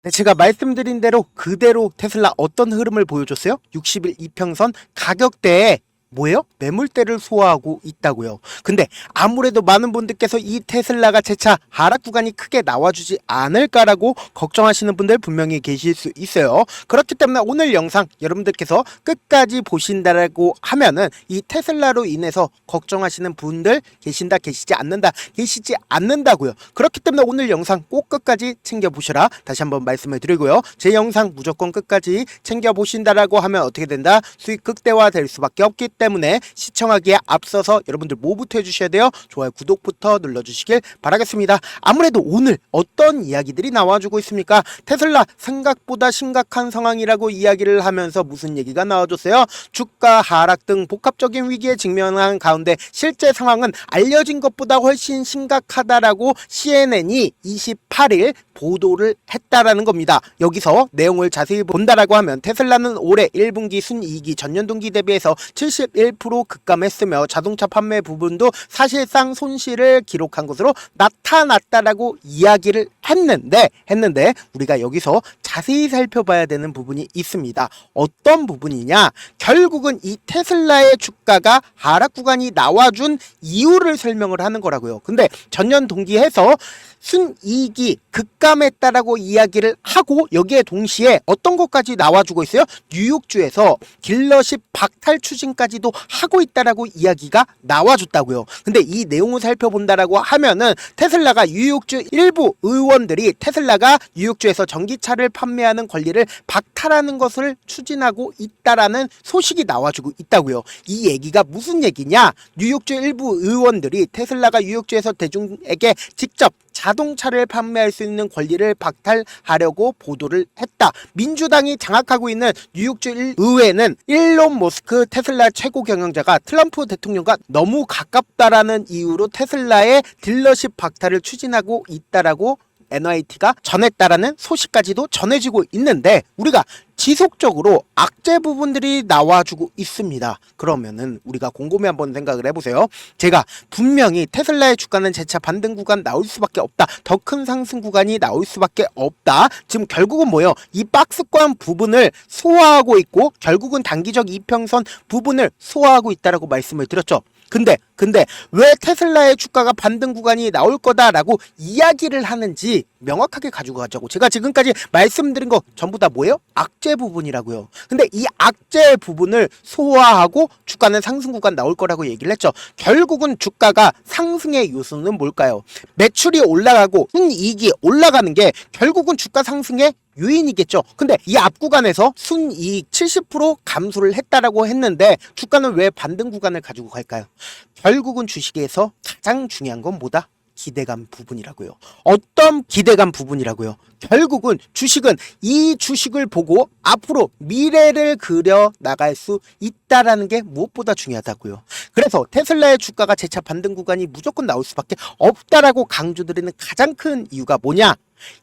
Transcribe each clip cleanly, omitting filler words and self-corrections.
네, 제가 말씀드린 대로 그대로 테슬라 어떤 흐름을 보여줬어요? 60일 이평선 가격대에 뭐예요? 매물대를 소화하고 있다고요. 근데 아무래도 많은 분들께서 이 테슬라가 재차 하락 구간이 크게 나와주지 않을까라고 걱정하시는 분들 분명히 계실 수 있어요. 그렇기 때문에 오늘 영상 여러분들께서 끝까지 보신다라고 하면은 이 테슬라로 인해서 걱정하시는 분들 계시지 않는다고요. 그렇기 때문에 오늘 영상 꼭 끝까지 챙겨보시라 다시 한번 말씀을 드리고요. 제 영상 무조건 끝까지 챙겨보신다라고 하면 어떻게 된다? 수익 극대화될 수밖에 없기 때문에 시청하기에 앞서서 여러분들 뭐부터 해주셔야 돼요? 좋아요, 구독부터 눌러주시길 바라겠습니다. 아무래도 오늘 어떤 이야기들이 나와주고 있습니까? 테슬라 생각보다 심각한 상황이라고 이야기를 하면서 무슨 얘기가 나와줬어요? 주가 하락 등 복합적인 위기에 직면한 가운데 실제 상황은 알려진 것보다 훨씬 심각하다라고 CNN이 28일 보도를 했다라는 겁니다. 여기서 내용을 자세히 본다라고 하면 테슬라는 올해 1분기 순이익이 전년 동기 대비해서 71% 급감했으며 자동차 판매 부분도 사실상 손실을 기록한 것으로 나타났다라고 이야기를 했는데 우리가 여기서 자세히 살펴봐야 되는 부분이 있습니다. 어떤 부분이냐? 결국은 이 테슬라의 주가가 하락 구간이 나와준 이유를 설명을 하는 거라고요. 근데 전년 동기에서 순이익이 급감했다라고 이야기를 하고 여기에 동시에 어떤 것까지 나와주고 있어요? 뉴욕주에서 딜러십 박탈 추진까지도 하고 있다라고 이야기가 나와줬다고요. 근데 이 내용을 살펴본다라고 하면은 테슬라가 뉴욕주 일부 의원들이 테슬라가 뉴욕주에서 전기차를 판매하는 권리를 박탈하는 것을 추진하고 있다라는 소식이 나와주고 있다고요. 이 얘기가 무슨 얘기냐? 뉴욕주 일부 의원들이 테슬라가 뉴욕주에서 대중에게 직접 자동차를 판매할 수 있는 권리를 박탈하려고 보도를 했다. 민주당이 장악하고 있는 뉴욕주 의회는 일론 머스크 테슬라 최고 경영자가 트럼프 대통령과 너무 가깝다라는 이유로 테슬라의 딜러십 박탈을 추진하고 있다라고 NYT가 전했다라는 소식까지도 전해지고 있는데 우리가 지속적으로 악재 부분들이 나와주고 있습니다. 그러면은 우리가 곰곰이 한번 생각을 해보세요. 제가 분명히 테슬라의 주가는 재차 반등 구간 나올 수밖에 없다. 더 큰 상승 구간이 나올 수밖에 없다. 지금 결국은 뭐예요? 이 박스권 부분을 소화하고 있고 결국은 단기적 이평선 부분을 소화하고 있다라고 말씀을 드렸죠. 근데 왜 테슬라의 주가가 반등 구간이 나올 거다라고 이야기를 하는지 명확하게 가지고 가자고. 제가 지금까지 말씀드린 거 전부 다 뭐예요? 악재 부분이라고요. 근데 이 악재 부분을 소화하고 주가는 상승 구간 나올 거라고 얘기를 했죠. 결국은 주가가 상승의 요소는 뭘까요? 매출이 올라가고 순이익이 올라가는 게 결국은 주가 상승의 요인이겠죠. 근데 이 앞 구간에서 순이익 70% 감소를 했다라고 했는데 주가는 왜 반등 구간을 가지고 갈까요? 결국은 주식에서 가장 중요한 건 뭐다? 기대감 부분이라고요. 어떤 기대감 부분이라고요? 결국은 주식은 이 주식을 보고 앞으로 미래를 그려 나갈 수 있다라는 게 무엇보다 중요하다고요. 그래서 테슬라의 주가가 재차 반등 구간이 무조건 나올 수밖에 없다라고 강조드리는 가장 큰 이유가 뭐냐?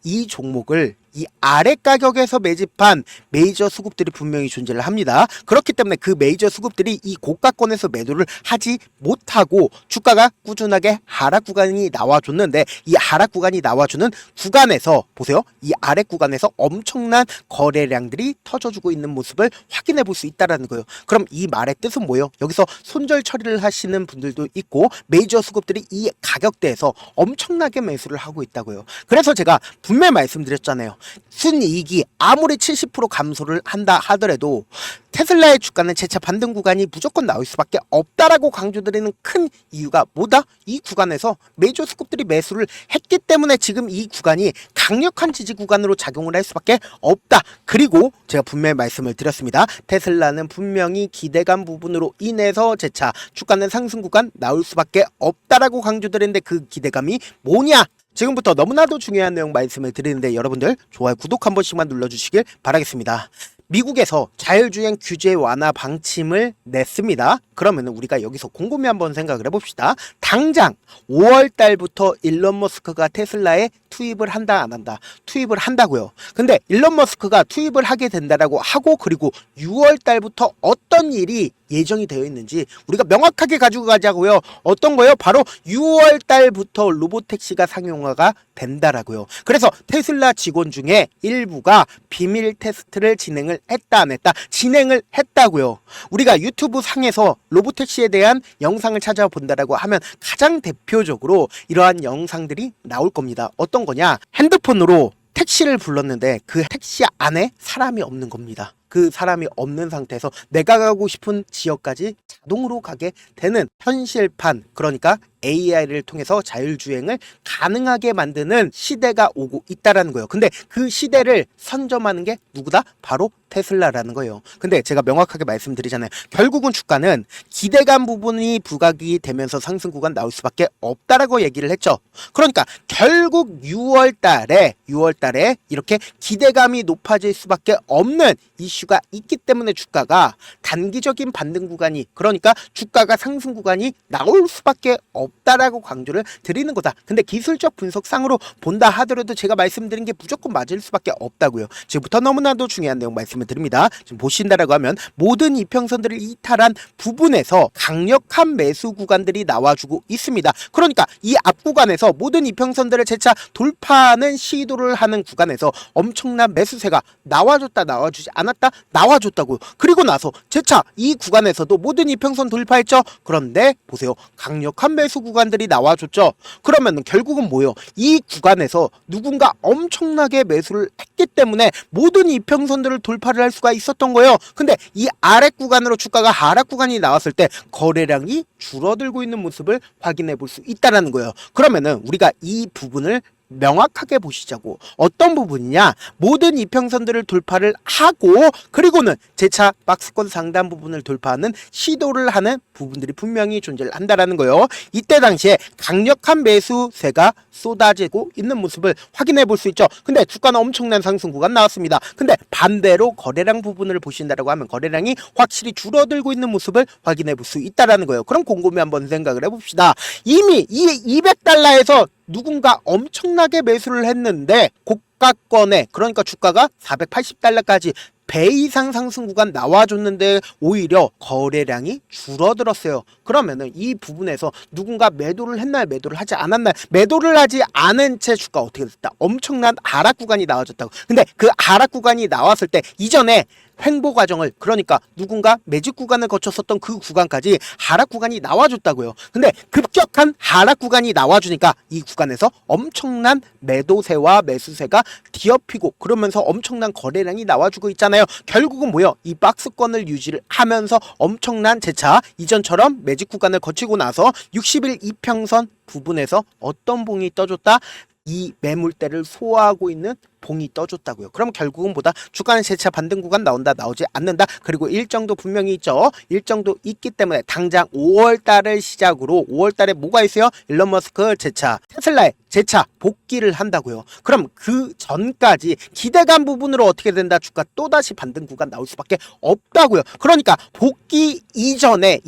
이 종목을 이 아래 가격에서 매집한 메이저 수급들이 분명히 존재를 합니다. 그렇기 때문에 그 메이저 수급들이 이 고가권에서 매도를 하지 못하고 주가가 꾸준하게 하락 구간이 나와줬는데 이 하락 구간이 나와주는 구간에서 보세요. 이 아래 구간에서 엄청난 거래량들이 터져주고 있는 모습을 확인해 볼 수 있다는 거예요. 그럼 이 말의 뜻은 뭐예요? 여기서 손절 처리를 하시는 분들도 있고 메이저 수급들이 이 가격대에서 엄청나게 매수를 하고 있다고요. 그래서 제가 분명히 말씀드렸잖아요. 순이익이 아무리 70% 감소를 한다 하더라도 테슬라의 주가는 재차 반등 구간이 무조건 나올 수밖에 없다라고 강조드리는 큰 이유가 뭐다? 이 구간에서 메이저 수급들이 매수를 했기 때문에 지금 이 구간이 강력한 지지 구간으로 작용을 할 수밖에 없다. 그리고 제가 분명히 말씀을 드렸습니다. 테슬라는 분명히 기대감 부분으로 인해서 재차 주가는 상승 구간 나올 수밖에 없다라고 강조드리는데 그 기대감이 뭐냐? 지금부터 너무나도 중요한 내용 말씀을 드리는데 여러분들 좋아요, 구독 한 번씩만 눌러주시길 바라겠습니다. 미국에서 자율주행 규제 완화 방침을 냈습니다. 그러면 우리가 여기서 곰곰이 한번 생각을 해봅시다. 당장 5월 달부터 일론 머스크가 테슬라에 투입을 한다 안 한다? 투입을 한다고요. 근데 일론 머스크가 투입을 하게 된다라고 하고 그리고 6월 달부터 어떤 일이 예정이 되어 있는지 우리가 명확하게 가지고 가자고요. 어떤 거요? 바로 6월 달부터 로보택시가 상용화가 된다라고요. 그래서 테슬라 직원 중에 일부가 비밀 테스트를 진행을 했다 안 했다? 진행을 했다고요. 우리가 유튜브 상에서 로보택시에 대한 영상을 찾아본다라고 하면 가장 대표적으로 이러한 영상들이 나올 겁니다. 어떤 거냐? 핸드폰으로 택시를 불렀는데 그 택시 안에 사람이 없는 겁니다. 그 사람이 없는 상태에서 내가 가고 싶은 지역까지 자동으로 가게 되는 현실판, 그러니까 AI를 통해서 자율주행을 가능하게 만드는 시대가 오고 있다라는 거예요. 근데 그 시대를 선점하는 게 누구다? 바로 테슬라라는 거예요. 근데 제가 명확하게 말씀드리잖아요. 결국은 주가는 기대감 부분이 부각이 되면서 상승 구간 나올 수밖에 없다라고 얘기를 했죠. 그러니까 결국 6월 달에 이렇게 기대감이 높아질 수밖에 없는 이슈가 있기 때문에 주가가 단기적인 반등 구간이, 그러니까 주가가 상승 구간이 나올 수밖에 없다라고 강조를 드리는 거다. 근데 기술적 분석상으로 본다 하더라도 제가 말씀드린 게 무조건 맞을 수밖에 없다고요. 지금부터 너무나도 중요한 내용 말씀을 드립니다. 지금 보신다라고 하면 모든 이평선들을 이탈한 부분에서 강력한 매수 구간들이 나와주고 있습니다. 그러니까 이 앞 구간에서 모든 이평선들을 재차 돌파하는 시도를 하는 구간에서 엄청난 매수세가 나와주지 않았다? 나와줬다고요. 그리고 나서 재차 이 구간에서도 모든 이평선 돌파했죠. 그런데 보세요. 강력한 매수 구간들이 나와줬죠. 그러면 결국은 뭐예요? 이 구간에서 누군가 엄청나게 매수를 했기 때문에 모든 이평선들을 돌파를 할 수가 있었던 거예요. 근데 이 아래 구간으로 주가가 하락 구간이 나왔을 때 거래량이 줄어들고 있는 모습을 확인해 볼 수 있다는 거예요. 그러면은 우리가 이 부분을 명확하게 보시자고. 어떤 부분이냐? 모든 이평선들을 돌파를 하고 그리고는 재차 박스권 상단 부분을 돌파하는 시도를 하는 부분들이 분명히 존재를 한다라는 거예요. 이때 당시에 강력한 매수세가 쏟아지고 있는 모습을 확인해 볼 수 있죠. 근데 주가는 엄청난 상승 구간 나왔습니다. 근데 반대로 거래량 부분을 보신다라고 하면 거래량이 확실히 줄어들고 있는 모습을 확인해 볼 수 있다라는 거예요. 그럼 곰곰이 한번 생각을 해봅시다. 이미 이 200달러에서 누군가 엄청나게 매수를 했는데 고가권에, 그러니까 주가가 480달러까지 배 이상 상승 구간 나와줬는데 오히려 거래량이 줄어들었어요. 그러면은 이 부분에서 누군가 매도를 했나요? 매도를 하지 않았나요? 매도를 하지 않은 채 주가 어떻게 됐다? 엄청난 하락 구간이 나와줬다고. 근데 그 하락 구간이 나왔을 때 이전에 횡보 과정을, 그러니까 누군가 매집 구간을 거쳤었던 그 구간까지 하락 구간이 나와줬다고요. 근데 급격한 하락 구간이 나와주니까 이 구간에서 엄청난 매도세와 매수세가 뒤엎이고 그러면서 엄청난 거래량이 나와주고 있잖아요. 결국은 뭐예요? 이 박스권을 유지를 하면서 엄청난 재차 이전처럼 매집 구간을 거치고 나서 60일 이평선 부분에서 어떤 봉이 떠줬다? 이 매물대를 소화하고 있는 봉이 떠줬다고요. 그럼 결국은 보다 주가는 재차 반등 구간 나온다, 나오지 않는다. 그리고 일정도 분명히 있죠. 일정도 있기 때문에 당장 5월 달을 시작으로 5월 달에 뭐가 있어요? 일론 머스크 재차 테슬라에 재차 복귀를 한다고요. 그럼 그 전까지 기대감 부분으로 어떻게 된다? 주가 또다시 반등 구간 나올 수밖에 없다고요. 그러니까 복귀 이전에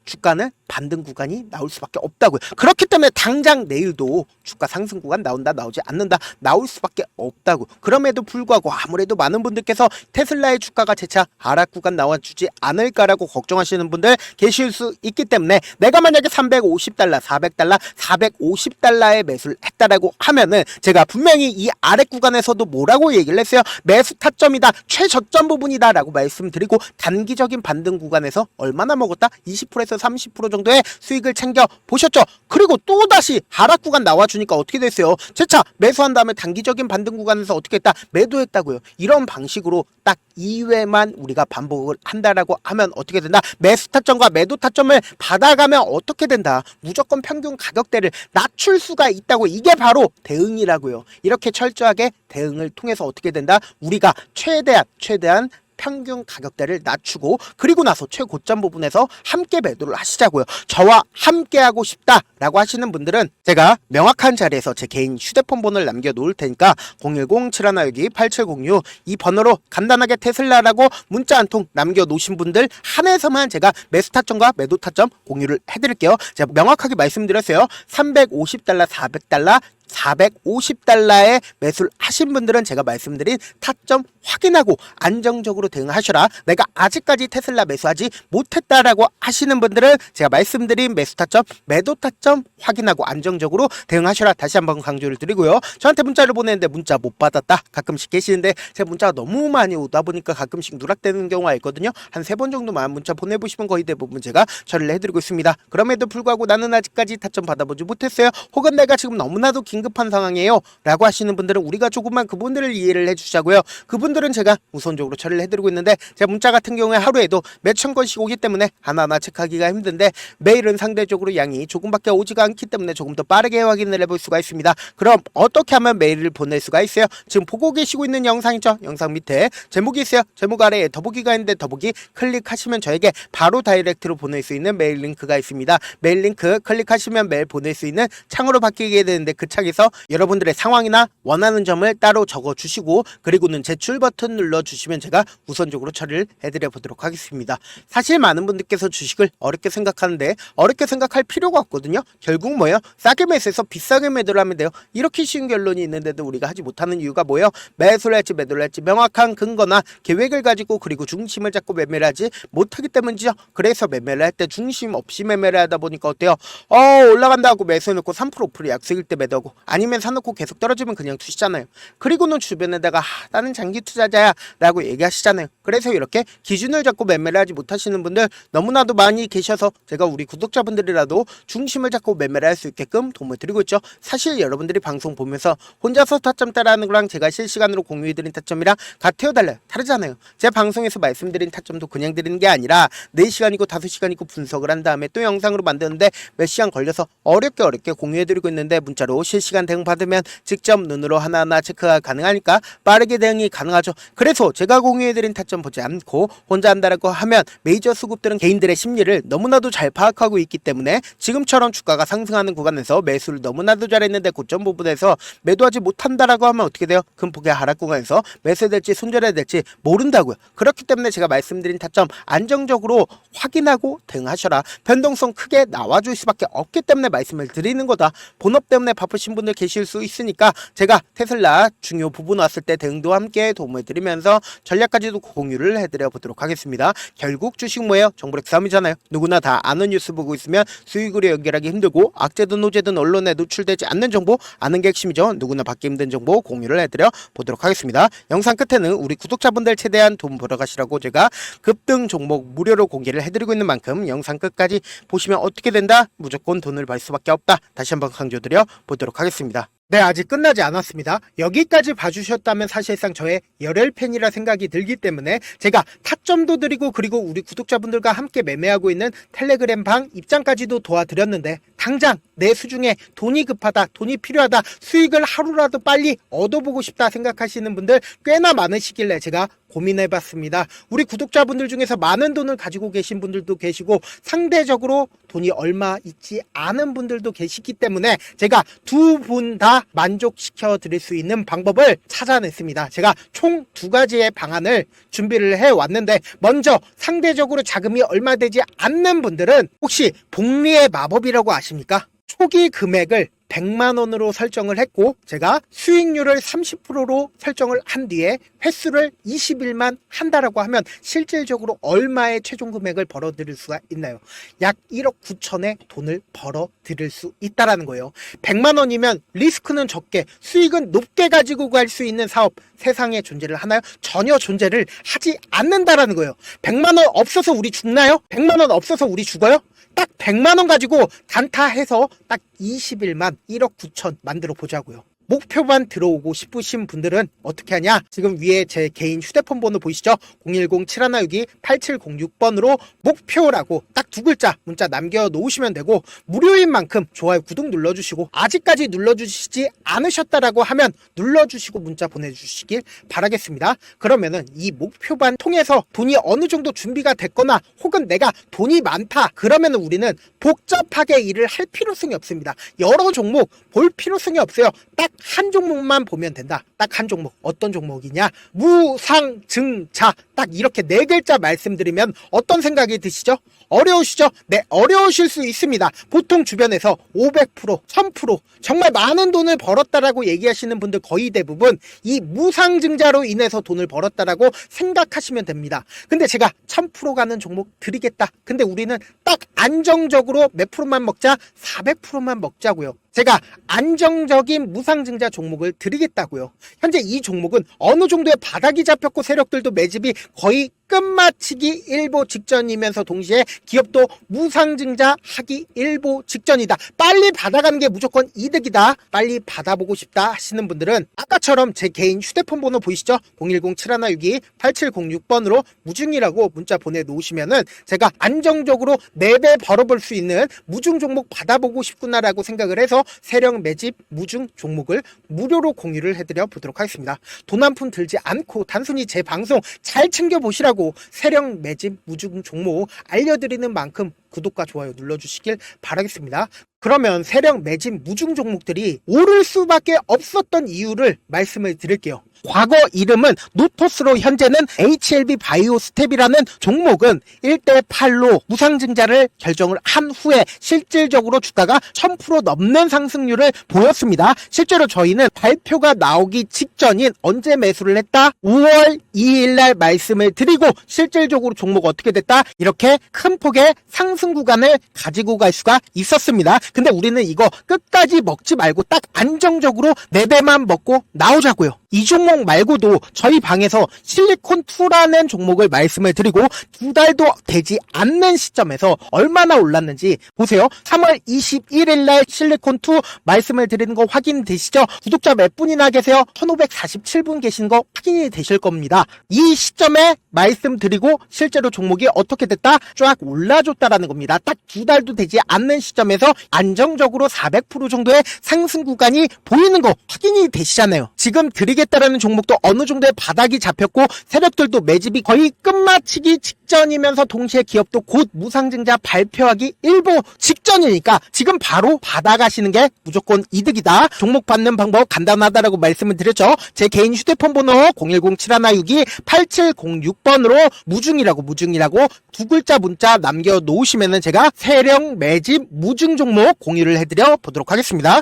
주가는 반등 구간이 나올 수밖에 없다고요. 그렇기 때문에 당장 내일도 주가 상승 구간 나온다, 나오지 않는다, 나올 수밖에 없다고. 그럼에도 불구하고 아무래도 많은 분들께서 테슬라의 주가가 재차 하락 구간 나와주지 않을까라고 걱정하시는 분들 계실 수 있기 때문에 내가 만약에 350달러, 400달러, 450달러에 매수를 했다라고 하면은 제가 분명히 이 아래 구간에서도 뭐라고 얘기를 했어요? 매수 타점이다, 최저점 부분이다 라고 말씀드리고 단기적인 반등 구간에서 얼마나 먹었다? 20%에서 30% 정도의 수익을 챙겨 보셨죠? 그리고 또다시 하락 구간 나와주니까 어떻게 됐어요? 재차 매수한 다음에 단기적인 반등 구간에서 어떻게 했다? 매도했다고요. 이런 방식으로 딱 2회만 우리가 반복을 한다라고 하면 어떻게 된다? 매수 타점과 매도 타점을 받아가면 어떻게 된다? 무조건 평균 가격대를 낮출 수가 있다고. 이게 바로 대응이라고요. 이렇게 철저하게 대응을 통해서 어떻게 된다? 우리가 최대한 평균 가격대를 낮추고 그리고 나서 최고점 부분에서 함께 매도를 하시자고요. 저와 함께 하고 싶다라고 하시는 분들은 제가 명확한 자리에서 제 개인 휴대폰 번호를 남겨놓을 테니까 010-7162-8706 이 번호로 간단하게 테슬라라고 문자 한 통 남겨놓으신 분들 한해서만 제가 매수 타점과 매도 타점 공유를 해드릴게요. 제가 명확하게 말씀드렸어요. 350달러, 400달러, 450달러에 매수를 하신 분들은 제가 말씀드린 타점 확인하고 안정적으로 대응하셔라. 내가 아직까지 테슬라 매수하지 못했다라고 하시는 분들은 제가 말씀드린 매수 타점, 매도 타점 확인하고 안정적으로 대응하셔라. 다시 한번 강조를 드리고요. 저한테 문자를 보내는데 문자 못 받았다 가끔씩 계시는데 제 문자가 너무 많이 오다 보니까 가끔씩 누락되는 경우가 있거든요. 한 3번 정도만 문자 보내보시면 거의 대부분 제가 처리를 해드리고 있습니다. 그럼에도 불구하고 나는 아직까지 타점 받아보지 못했어요. 혹은 내가 지금 너무나도 긴급한 상황이에요 라고 하시는 분들은 우리가 조금만 그분들을 이해를 해주자고요. 그분들은 제가 우선적으로 처리를 해드리고 있는데 제 문자 같은 경우에 하루에도 몇천 건씩 오기 때문에 하나하나 체크하기가 힘든데 메일은 상대적으로 양이 조금밖에 오지가 않기 때문에 조금 더 빠르게 확인을 해볼 수가 있습니다. 그럼 어떻게 하면 메일을 보낼 수가 있어요? 지금 보고 계시고 있는 영상이죠? 영상 밑에 제목이 있어요. 제목 아래에 더보기가 있는데 더보기 클릭하시면 저에게 바로 다이렉트로 보낼 수 있는 메일 링크가 있습니다. 메일 링크 클릭하시면 메일 보낼 수 있는 창으로 바뀌게 되는데 그 창에서 여러분들의 상황이나 원하는 점을 따로 적어주시고 그리고는 제출 버튼 눌러주시면 제가 우선적으로 처리를 해드려 보도록 하겠습니다. 사실 많은 분들께서 주식을 어렵게 생각하는데 어렵게 생각할 필요가 없거든요. 결국 뭐예요? 싸게 매수해서 비싸게 매도를 하면 돼요. 이렇게 쉬운 결론이 있는데도 우리가 하지 못하는 이유가 뭐예요? 매수를 할지 매도를 할지 명확한 근거나 계획을 가지고 그리고 중심을 잡고 매매를 하지 못하기 때문이죠. 그래서 매매를 할 때 중심 없이 매매를 하다 보니까 어때요? 올라간다 하고 매수해놓고 3% 5% 약속일 때 매도하고 아니면 사놓고 계속 떨어지면 그냥 투시잖아요. 그리고는 주변에다가 나는 장기 투자자야 라고 얘기하시잖아요. 그래서 이렇게 기준을 잡고 매매를 하지 못하시는 분들 너무나도 많이 계셔서 제가 우리 구독자분들이라도 중심을 잡고 매매를 할 수 있게끔 도움을 드리고 있죠. 사실 여러분들이 방송 보면서 혼자서 타점 따라하는 거랑 제가 실시간으로 공유해드린 타점이랑 같아요 달라요? 다르잖아요. 제 방송에서 말씀드린 타점도 그냥 드리는 게 아니라 4시간이고 5시간이고 분석을 한 다음에 또 영상으로 만드는데 몇 시간 걸려서 어렵게 공유해드리고 있는데 문자로 실시간 대응 받으면 직접 눈으로 하나하나 체크가 가능하니까 빠르게 대응이 가능하죠. 그래서 제가 공유해드린 타점 보지 않고 혼자 한다라고 하면 메이저 수급들은 개인들의 심리를 너무나도 잘 파악하고 있기 때문에 지금처럼 주가가 상승하는 구간에서 매수를 너무나도 잘했는데 고점 부분에서 매도하지 못한다라고 하면 어떻게 돼요? 금폭의 하락 구간에서 매수해야 될지 손절해야 될지 모른다고요. 그렇기 때문에 제가 말씀드린 타점 안정적으로 확인하고 대응하셔라. 변동성 크게 나와줄 수밖에 없기 때문에 말씀을 드리는 거다. 본업 때문에 바쁘신 분들 계실 수 있으니까 제가 테슬라 중요 부분 왔을 때 대응도 함께 도움을 드리면서 전략까지도 공유를 해드려 보도록 하겠습니다. 결국 주식 뭐예요? 정보력 싸움이잖아요. 누구나 다 아는 뉴스 보고 있으면 수익으로 연결하기 힘들고 악재든 호재든 언론에 노출되지 않는 정보 아는 게 핵심이죠. 누구나 받기 힘든 정보 공유를 해드려 보도록 하겠습니다. 영상 끝에는 우리 구독자분들 최대한 돈 벌어가시라고 제가 급등 종목 무료로 공개를 해드리고 있는 만큼 영상 끝까지 보시면 어떻게 된다? 무조건 돈을 벌 수밖에 없다. 다시 한번 강조드려 보도록 하겠습니다. 네, 아직 끝나지 않았습니다. 여기까지 봐주셨다면 사실상 저의 열혈 팬이라 생각이 들기 때문에 제가 타점도 드리고 그리고 우리 구독자분들과 함께 매매하고 있는 텔레그램 방 입장까지도 도와드렸는데 당장 내 수중에 돈이 급하다, 돈이 필요하다, 수익을 하루라도 빨리 얻어보고 싶다 생각하시는 분들 꽤나 많으시길래 제가 고민해봤습니다. 우리 구독자분들 중에서 많은 돈을 가지고 계신 분들도 계시고 상대적으로 돈이 얼마 있지 않은 분들도 계시기 때문에 제가 두 분 다 만족시켜 드릴 수 있는 방법을 찾아냈습니다. 제가 총 2가지의 방안을 준비를 해왔는데 먼저 상대적으로 자금이 얼마 되지 않는 분들은 혹시 복리의 마법이라고 아십니까? 초기 금액을 100만원으로 설정을 했고 제가 수익률을 30%로 설정을 한 뒤에 횟수를 20일만 한다라고 하면 실질적으로 얼마의 최종 금액을 벌어들일 수가 있나요? 약 1억 9천의 돈을 벌어들일 수 있다라는 거예요. 100만원이면 리스크는 적게 수익은 높게 가지고 갈 수 있는 사업 세상에 존재를 하나요? 전혀 존재를 하지 않는다라는 거예요. 100만원 없어서 우리 죽나요? 100만원 없어서 우리 죽어요? 딱 100만원 가지고 단타해서 딱 20일만 1억 9천 만들어 보자고요. 목표만 들어오고 싶으신 분들은 어떻게 하냐? 지금 위에 제 개인 휴대폰 번호 보이시죠? 010-7162-8706번으로 목표라고 딱 2글자 문자 남겨놓으시면 되고 무료인 만큼 좋아요 구독 눌러주시고 아직까지 눌러주시지 않으셨다라고 하면 눌러주시고 문자 보내주시길 바라겠습니다. 그러면은 이 목표반 통해서 돈이 어느 정도 준비가 됐거나 혹은 내가 돈이 많다 그러면 우리는 복잡하게 일을 할 필요성이 없습니다. 여러 종목 볼 필요성이 없어요. 딱 한 종목만 보면 된다. 딱 한 종목. 어떤 종목이냐? 무상증자. 딱 이렇게 네 글자 말씀드리면 어떤 생각이 드시죠? 어려우시죠? 네, 어려우실 수 있습니다. 보통 주변에서 500%, 1000% 정말 많은 돈을 벌었다라고 얘기하시는 분들 거의 대부분 이 무상증자로 인해서 돈을 벌었다라고 생각하시면 됩니다. 근데 제가 1000% 가는 종목 드리겠다. 근데 우리는 딱 안정적으로 몇 프로만 먹자? 400%만 먹자고요. 제가 안정적인 무상증자 종목을 드리겠다고요. 현재 이 종목은 어느 정도의 바닥이 잡혔고 세력들도 매집이 거의 끝마치기 일보 직전이면서 동시에 기업도 무상증자 하기 일보 직전이다. 빨리 받아가는 게 무조건 이득이다. 빨리 받아보고 싶다 하시는 분들은 아까처럼 제 개인 휴대폰 번호 보이시죠? 010-7162-8706번으로 무중이라고 문자 보내놓으시면은 제가 안정적으로 4배 벌어볼 수 있는 무중 종목 받아보고 싶구나라고 생각을 해서 세력 매집 무중 종목을 무료로 공유를 해드려 보도록 하겠습니다. 돈 한 푼 들지 않고 단순히 제 방송 잘 챙겨보시라고 세력 매집 무중 종목 알려드리는 만큼 구독과 좋아요 눌러주시길 바라겠습니다. 그러면 세력 매집 무중 종목들이 오를 수밖에 없었던 이유를 말씀을 드릴게요. 과거 이름은 노토스로 현재는 HLB 바이오스텝이라는 종목은 1대8로 무상증자를 결정을 한 후에 실질적으로 주가가 1000% 넘는 상승률을 보였습니다. 실제로 저희는 발표가 나오기 직전인 언제 매수를 했다? 5월 2일 날 말씀을 드리고 실질적으로 종목 어떻게 됐다? 이렇게 큰 폭의 상승 구간을 가지고 갈 수가 있었습니다. 근데 우리는 이거 끝까지 먹지 말고 딱 안정적으로 4배만 먹고 나오자고요. 이 종목 말고도 저희 방에서 실리콘2라는 종목을 말씀을 드리고 2달도 되지 않는 시점에서 얼마나 올랐는지 보세요. 3월 21일 날 실리콘2 말씀을 드리는 거 확인되시죠? 구독자 몇 분이나 계세요? 1547분 계신 거 확인이 되실 겁니다. 이 시점에 말씀드리고 실제로 종목이 어떻게 됐다? 쫙 올라줬다라는 겁니다. 딱 2달도 되지 않는 시점에서 안정적으로 400% 정도의 상승 구간이 보이는 거 확인이 되시잖아요. 지금 드리겠다라는 종목도 어느 정도의 바닥이 잡혔고 세력들도 매집이 거의 끝마치기 직전이면서 동시에 기업도 곧 무상증자 발표하기 일보 직전이니까 지금 바로 받아가시는 게 무조건 이득이다. 종목 받는 방법 간단하다라고 말씀을 드렸죠. 제 개인 휴대폰 번호 010-7162-8706번으로 무중이라고 두 글자 문자 남겨놓으시면은 제가 세력 매집 무중 종목 공유를 해드려 보도록 하겠습니다.